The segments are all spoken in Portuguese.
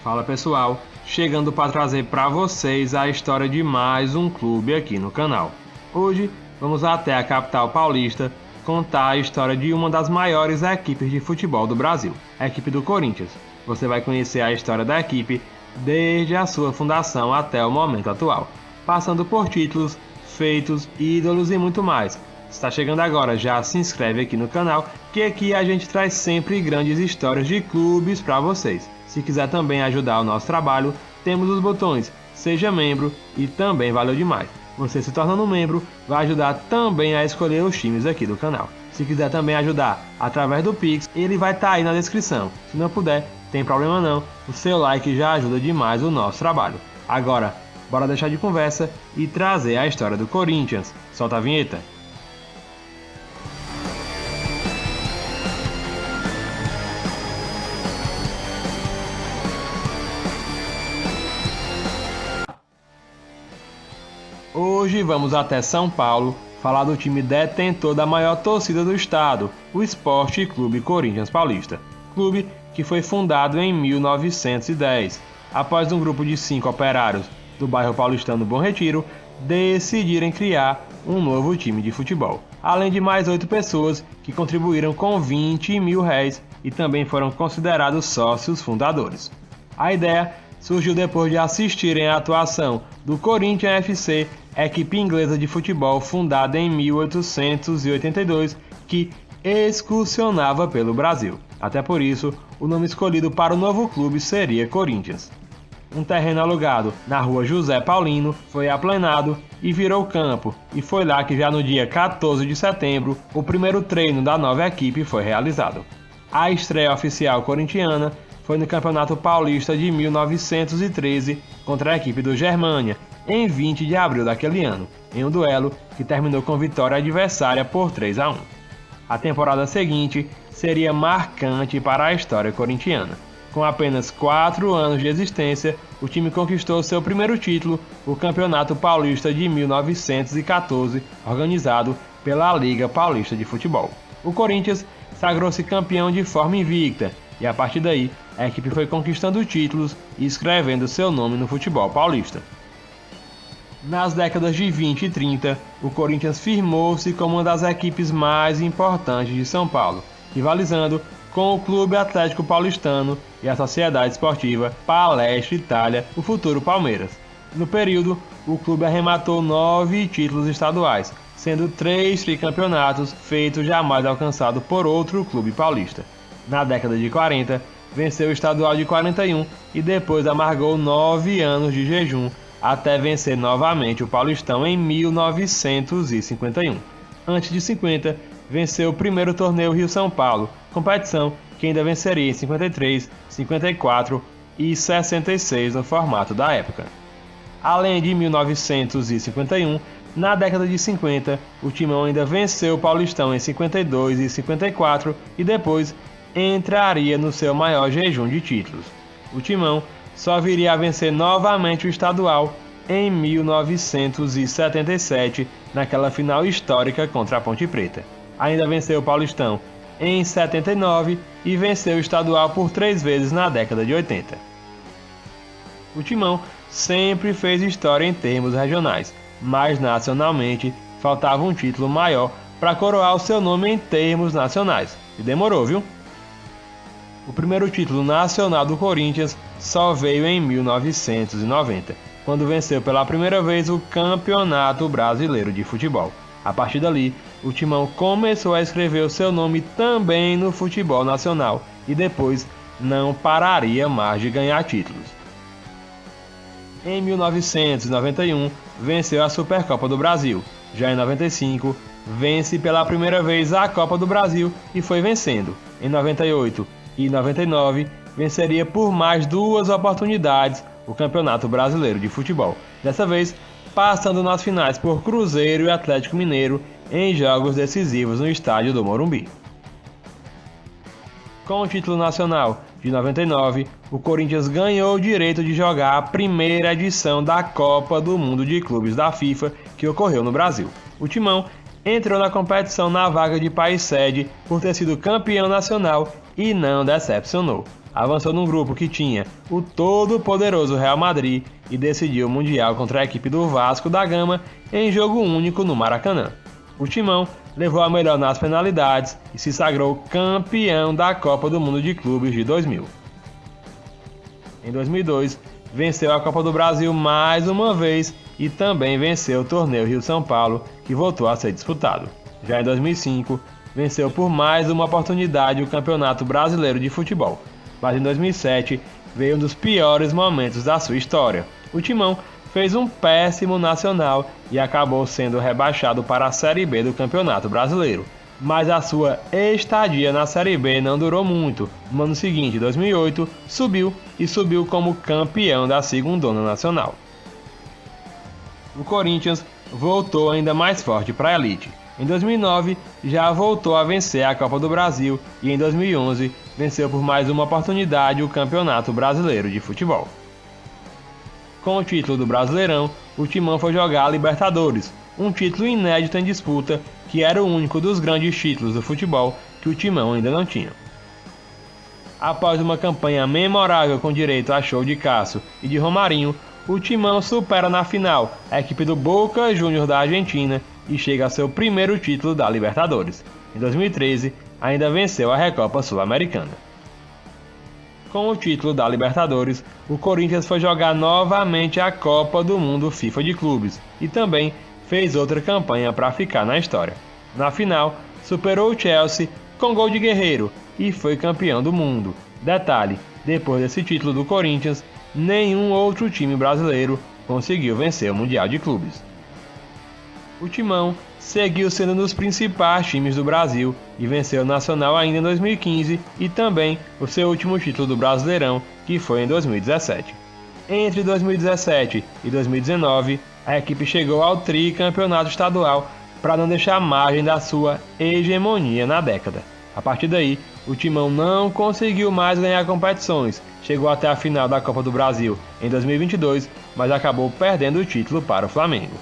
Fala pessoal, chegando para trazer para vocês a história de mais um clube aqui no canal. Hoje vamos até a capital paulista contar a história de uma das maiores equipes de futebol do Brasil, a equipe do Corinthians. Você vai conhecer a história da equipe desde a sua fundação até o momento atual, passando por títulos, feitos, ídolos e muito mais. Está chegando agora, já se inscreve aqui no canal, que aqui a gente traz sempre grandes histórias de clubes para vocês. Se quiser também ajudar o nosso trabalho, temos os botões Seja Membro e também valeu demais. Você se tornando membro vai ajudar também a escolher os times aqui do canal. Se quiser também ajudar através do Pix, ele vai estar aí na descrição. Se não puder, tem problema não, o seu like já ajuda demais o nosso trabalho. Agora, bora deixar de conversa e trazer a história do Corinthians. Solta a vinheta. Hoje vamos até São Paulo falar do time detentor da maior torcida do estado, o Esporte Clube Corinthians Paulista. Clube que foi fundado em 1910, após um grupo de 5 operários do bairro paulistano Bom Retiro decidirem criar um novo time de futebol. Além de mais 8 pessoas que contribuíram com 20 mil réis e também foram considerados sócios fundadores. A ideia surgiu depois de assistirem à atuação do Corinthians FC, equipe inglesa de futebol fundada em 1882, que excursionava pelo Brasil. Até por isso, o nome escolhido para o novo clube seria Corinthians. Um terreno alugado na rua José Paulino foi aplanado e virou campo, e foi lá que já no dia 14 de setembro, o primeiro treino da nova equipe foi realizado. A estreia oficial corintiana foi no Campeonato Paulista de 1913 contra a equipe do Germânia, em 20 de abril daquele ano, em um duelo que terminou com vitória adversária por 3-1. A temporada seguinte seria marcante para a história corintiana. Com apenas 4 anos de existência, o time conquistou seu primeiro título, o Campeonato Paulista de 1914, organizado pela Liga Paulista de Futebol. O Corinthians sagrou-se campeão de forma invicta, e a partir daí, a equipe foi conquistando títulos e escrevendo seu nome no futebol paulista. Nas décadas de 20 e 30, o Corinthians firmou-se como uma das equipes mais importantes de São Paulo, rivalizando com o Clube Atlético Paulistano e a Sociedade Esportiva Palestra Itália, o futuro Palmeiras. No período, o clube arrematou 9 títulos estaduais, sendo 3 tricampeonatos, feito jamais alcançado por outro clube paulista. Na década de 40, venceu o estadual de 41 e depois amargou 9 anos de jejum até vencer novamente o Paulistão em 1951. Antes de 50, venceu o primeiro torneio Rio-São Paulo, competição que ainda venceria em 53, 54 e 66 no formato da época. Além de 1951, na década de 50, o Timão ainda venceu o Paulistão em 52 e 54 e depois entraria no seu maior jejum de títulos. O Timão só viria a vencer novamente o estadual em 1977, naquela final histórica contra a Ponte Preta. Ainda venceu o Paulistão em 79 e venceu o estadual por 3 vezes na década de 80. O Timão sempre fez história em termos regionais, mas nacionalmente faltava um título maior para coroar o seu nome em termos nacionais. E demorou, viu? O primeiro título nacional do Corinthians só veio em 1990, quando venceu pela primeira vez o Campeonato Brasileiro de Futebol. A partir dali, o Timão começou a escrever o seu nome também no futebol nacional e depois não pararia mais de ganhar títulos. Em 1991, venceu a Supercopa do Brasil. Já em 95, vence pela primeira vez a Copa do Brasil e foi vencendo. Em 98 e 99, venceria por mais 2 oportunidades o Campeonato Brasileiro de Futebol. Dessa vez, passando nas finais por Cruzeiro e Atlético Mineiro em jogos decisivos no estádio do Morumbi. Com o título nacional de 99, o Corinthians ganhou o direito de jogar a primeira edição da Copa do Mundo de Clubes da FIFA que ocorreu no Brasil. O Timão entrou na competição na vaga de país sede por ter sido campeão nacional e não decepcionou. avançou num grupo que tinha o todo-poderoso Real Madrid e decidiu o Mundial contra a equipe do Vasco da Gama em jogo único no Maracanã. O Timão levou a melhor nas penalidades e se sagrou campeão da Copa do Mundo de Clubes de 2000. Em 2002, venceu a Copa do Brasil mais uma vez e também venceu o torneio Rio-São Paulo, que voltou a ser disputado. Já em 2005, venceu por mais uma oportunidade o Campeonato Brasileiro de Futebol, mas em 2007 veio um dos piores momentos da sua história. O Timão fez um péssimo nacional e acabou sendo rebaixado para a Série B do Campeonato Brasileiro. Mas a sua estadia na Série B não durou muito. No ano seguinte, 2008, subiu como campeão da Segundona Nacional. O Corinthians voltou ainda mais forte para a elite. Em 2009, já voltou a vencer a Copa do Brasil e em 2011 venceu por mais uma oportunidade o Campeonato Brasileiro de Futebol. Com o título do Brasileirão, o Timão foi jogar a Libertadores, um título inédito em disputa que era o único dos grandes títulos do futebol que o Timão ainda não tinha. Após uma campanha memorável com direito a show de Cássio e de Romarinho, o Timão supera na final a equipe do Boca Juniors da Argentina e chega a seu primeiro título da Libertadores. Em 2013, ainda venceu a Recopa Sul-Americana. Com o título da Libertadores, o Corinthians foi jogar novamente a Copa do Mundo FIFA de Clubes e também fez outra campanha para ficar na história. Na final, superou o Chelsea com gol de Guerreiro e foi campeão do mundo. Detalhe, depois desse título do Corinthians, nenhum outro time brasileiro conseguiu vencer o Mundial de Clubes. O Timão seguiu sendo um dos principais times do Brasil e venceu o Nacional ainda em 2015 e também o seu último título do Brasileirão, que foi em 2017. Entre 2017 e 2019, a equipe chegou ao tricampeonato estadual para não deixar margem da sua hegemonia na década. A partir daí, o Timão não conseguiu mais ganhar competições, chegou até a final da Copa do Brasil em 2022, mas acabou perdendo o título para o Flamengo.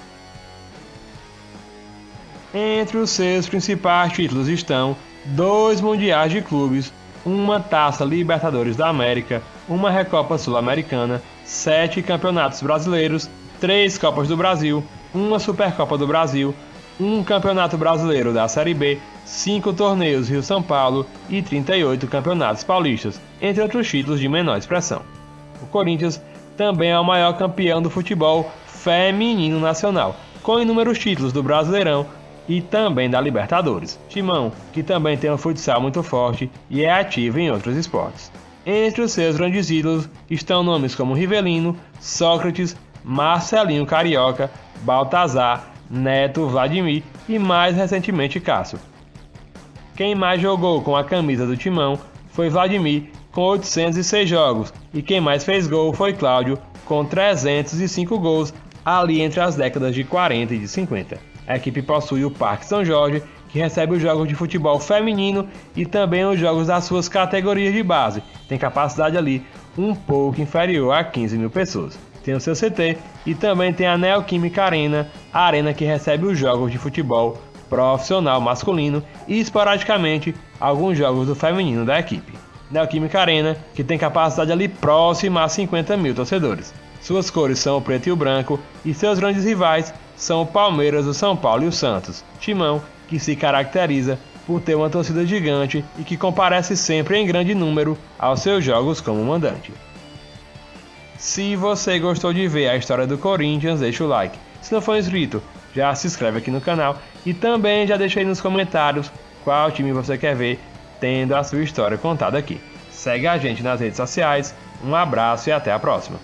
Entre os seus principais títulos estão 2 Mundiais de Clubes, uma Taça Libertadores da América, uma Recopa Sul-Americana, 7 Campeonatos Brasileiros, 3 Copas do Brasil, uma Supercopa do Brasil, um Campeonato Brasileiro da Série B, 5 torneios Rio-São Paulo e 38 campeonatos paulistas, entre outros títulos de menor expressão. O Corinthians também é o maior campeão do futebol feminino nacional, com inúmeros títulos do Brasileirão e também da Libertadores. Timão, que também tem um futsal muito forte e é ativo em outros esportes. Entre os seus grandes ídolos estão nomes como Rivelino, Sócrates, Marcelinho Carioca, Baltazar, Neto, Vladimir e mais recentemente Cássio. Quem mais jogou com a camisa do Timão foi Vladimir, com 806 jogos, e quem mais fez gol foi Cláudio, com 305 gols ali entre as décadas de 40 e de 50. A equipe possui o Parque São Jorge, que recebe os jogos de futebol feminino e também os jogos das suas categorias de base. Tem capacidade ali um pouco inferior a 15 mil pessoas. Tem o seu CT e também tem a Neoquímica Arena, a arena que recebe os jogos de futebol profissional masculino e esporadicamente alguns jogos do feminino da equipe. Neoquímica Arena, que tem capacidade ali próxima a 50 mil torcedores. Suas cores são o preto e o branco e seus grandes rivais são o Palmeiras, o São Paulo e o Santos. Timão, que se caracteriza por ter uma torcida gigante e que comparece sempre em grande número aos seus jogos como mandante. Se você gostou de ver a história do Corinthians, deixa o like. Se não for inscrito, já se inscreve aqui no canal e também já deixa aí nos comentários qual time você quer ver tendo a sua história contada aqui. Segue a gente nas redes sociais, um abraço e até a próxima.